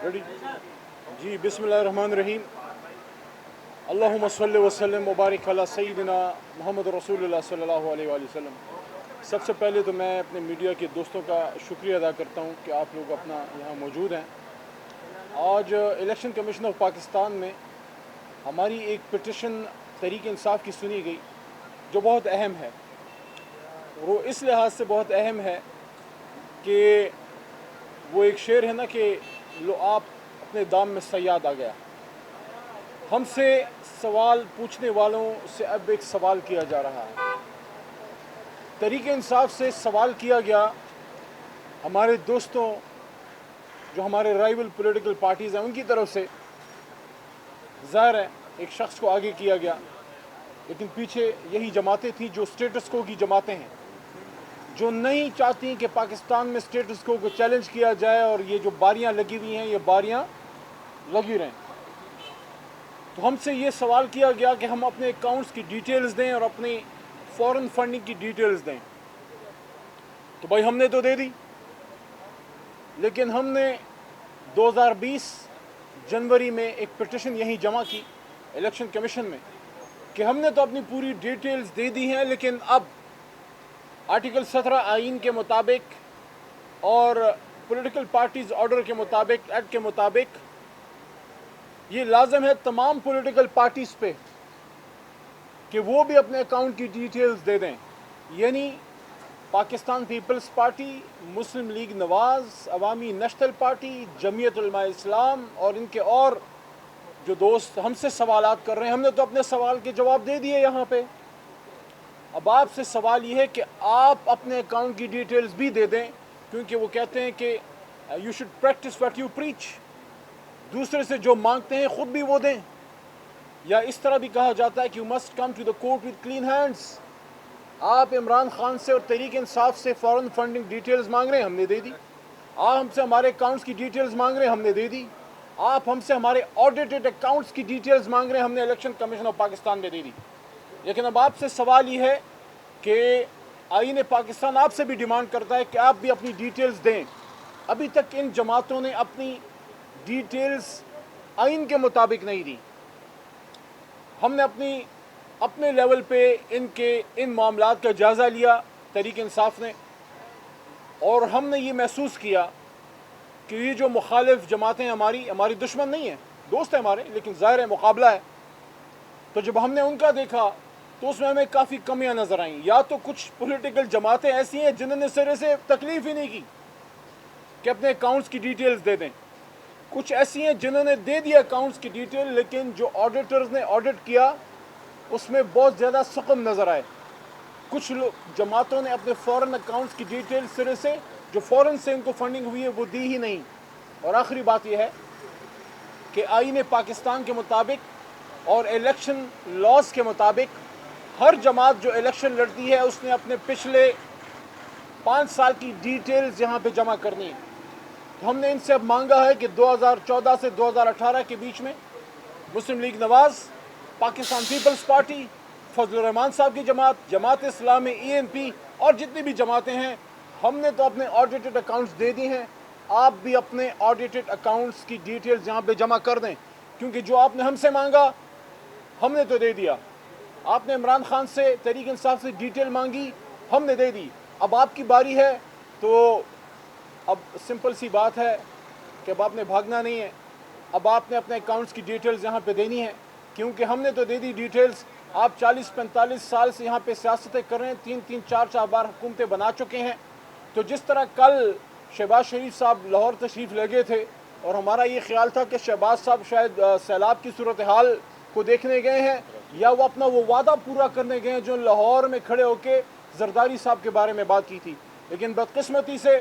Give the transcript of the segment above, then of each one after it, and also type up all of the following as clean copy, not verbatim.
Ready जी। बिस्मिल्लाहिर्रहमानिर्रहीम। अल्लाहुम्मा सल्लि व सल्लिम व बारिक अला सय्यिदिना मुहम्मद रसूलुल्लाह सल्लल्लाहु अलैहि वसल्लम। सबसे पहले तो मैं अपने मीडिया के दोस्तों का शुक्रिया अदा करता हूँ कि आप लोग अपना यहाँ मौजूद हैं। आज इलेक्शन कमीशन ऑफ पाकिस्तान में हमारी एक पिटिशन तहरीक इंसाफ की सुनी गई जो बहुत अहम है। वो इस लिहाज से बहुत अहम है कि वो एक शेर है ना कि लो आप अपने दाम में सयाद आ गया। हमसे सवाल पूछने वालों से अब एक सवाल किया जा रहा है। तहरीक इंसाफ से सवाल किया गया हमारे दोस्तों जो हमारे राइवल पॉलिटिकल पार्टीज़ हैं उनकी तरफ से। ज़ाहिर है एक शख्स को आगे किया गया, लेकिन पीछे यही जमातें थी जो स्टेटस को की जमातें हैं, जो नहीं चाहती कि पाकिस्तान में स्टेटस को चैलेंज किया जाए और ये जो बारियां लगी हुई हैं ये बारियां लगी रहें। तो हमसे ये सवाल किया गया कि हम अपने अकाउंट्स की डिटेल्स दें और अपनी फॉरेन फंडिंग की डिटेल्स दें। तो भाई हमने तो दे दी, लेकिन हमने 2020 जनवरी में एक पिटिशन यहीं जमा की इलेक्शन कमीशन में कि हमने तो अपनी पूरी डिटेल्स दे दी हैं, लेकिन अब आर्टिकल 17 आइन के मुताबिक और पॉलिटिकल पार्टीज़ ऑर्डर के मुताबिक, एक्ट के मुताबिक, ये लाजम है तमाम पॉलिटिकल पार्टीज़ पे कि वो भी अपने अकाउंट की डिटेल्स दे दें। यानी पाकिस्तान पीपल्स पार्टी, मुस्लिम लीग नवाज़, अवामी नेशनल पार्टी, जमीयत उलमा इस्लाम और इनके और जो दोस्त हमसे सवालात कर रहे हैं, हमने तो अपने सवाल के जवाब दे दिए यहाँ पे। अब आपसे सवाल ये है कि आप अपने अकाउंट की डिटेल्स भी दे दें, क्योंकि वो कहते हैं कि you should practice what you preach. दूसरे से जो मांगते हैं ख़ुद भी वो दें। या इस तरह भी कहा जाता है कि you must come to the court with clean hands. आप इमरान खान से और तहरीक इंसाफ से फॉरेन फंडिंग डिटेल्स मांग रहे हैं, हमने दे दी। आप हमसे हमारे अकाउंट्स की डिटेल्स मांग रहे हैं, हमने दे दी। आप हमसे हमारे ऑडिटेड अकाउंट्स की डिटेल्स मांग रहे हैं, हमने इलेक्शन कमीशन ऑफ पाकिस्तान में दे दी। लेकिन अब आपसे सवाल ये है कि आईन पाकिस्तान आपसे भी डिमांड करता है कि आप भी अपनी डिटेल्स दें। अभी तक इन जमातों ने अपनी डिटेल्स आइन के मुताबिक नहीं दी। हमने अपने लेवल पे इन मामलात का जायज़ा लिया तहरीक इंसाफ ने, और हमने ये महसूस किया कि ये जो मुखालिफ जमातें हमारी दुश्मन नहीं है, दोस्त है हमारे, लेकिन ज़ाहिर है मुकाबला है। तो जब हमने उनका देखा तो उसमें हमें काफ़ी कमियां नज़र आईं। या तो कुछ पॉलिटिकल जमातें ऐसी हैं जिन्होंने सिरे से तकलीफ़ ही नहीं की कि अपने अकाउंट्स की डिटेल्स दे दें। कुछ ऐसी हैं जिन्होंने दे दिया अकाउंट्स की डिटेल, लेकिन जो ऑडिटर्स ने ऑडिट किया उसमें बहुत ज़्यादा सकम नज़र आए। कुछ जमातों ने अपने फ़ॉरेन अकाउंट्स की डिटेल सिरे से, जो फ़ॉरेन से उनको फंडिंग हुई है, वो दी ही नहीं। और आखिरी बात यह है कि आईन पाकिस्तान के मुताबिक और इलेक्शन लॉज के मुताबिक हर जमात जो इलेक्शन लड़ती है उसने अपने पिछले 5 साल की डिटेल्स यहाँ पे जमा करनी है। तो हमने इनसे अब मांगा है कि 2014 से 2018 के बीच में मुस्लिम लीग नवाज़, पाकिस्तान पीपल्स पार्टी, फजल रहमान साहब की जमात, जमात इस्लामी, ENP और जितनी भी जमातें हैं, हमने तो अपने ऑडिटेड अकाउंट्स दे दिए हैं। आप भी अपने ऑडिटेड अकाउंट्स की डिटेल्स यहाँ पे जमा कर दें, क्योंकि जो आपने हमसे मांगा हमने तो दे दिया। आपने इमरान खान से, तहरीक इंसाफ से डिटेल मांगी, हमने दे दी। अब आपकी बारी है। तो अब सिंपल सी बात है कि अब आपने भागना नहीं है। अब आपने अपने अकाउंट्स की डिटेल्स यहाँ पे देनी है, क्योंकि हमने तो दे दी डिटेल्स। आप 40-45 साल से यहाँ पे सियासतें कर रहे हैं, 3-3, 4-4 बार हुकूमतें बना चुके हैं। तो जिस तरह कल शहबाज शरीफ साहब लाहौर तशरीफ़ ले गए थे और हमारा ये ख्याल था कि शहबाज साहब शायद सैलाब की सूरत हाल को देखने गए हैं या वो अपना वो वादा पूरा करने गए हैं जो लाहौर में खड़े होकर जरदारी साहब के बारे में बात की थी। लेकिन बदकिस्मती से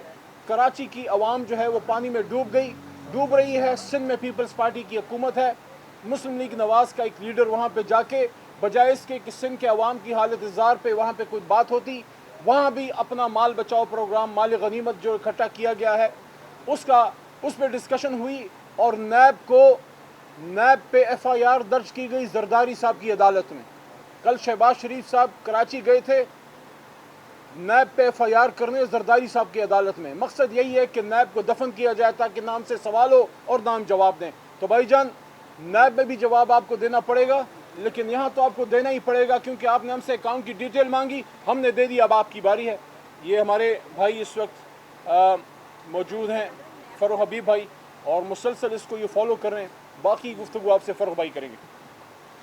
कराची की आवाम जो है वो पानी में डूब रही है। सिंध में पीपल्स पार्टी की हुकूमत है। मुस्लिम लीग नवाज़ का एक लीडर वहाँ पे जाके बजाय इसके कि सिंध के अवाम की हालत इज़्ज़ार पे वहाँ पे कोई बात होती, वहाँ भी अपना माल बचाओ प्रोग्राम, माल गनीमत जो इकट्ठा किया गया है उस पर डिस्कशन हुई और नैब पे FIR दर्ज की गई जरदारी साहब की अदालत में। कल शहबाज शरीफ साहब कराची गए थे, نیب پہ FIR کرنے زرداری صاحب کی عدالت میں. مقصد یہی ہے کہ نیب کو دفن کیا جائے تاکہ نام سے سوال ہو اور نام جواب دیں. تو بھائی جان نیب میں بھی جواب آپ کو دینا پڑے گا، لیکن یہاں تو آپ کو دینا ہی پڑے گا کیونکہ آپ نے ہم سے اکاؤنٹ کی ڈیٹیل مانگی، ہم نے دے دی، اب آپ کی باری ہے. یہ ہمارے بھائی اس وقت موجود ہیں، فروغ حبیب بھائی، اور مسلسل اس کو یہ فالو کر رہے ہیں. باقی گفتگو آپ سے فروغ بھائی کریں گے.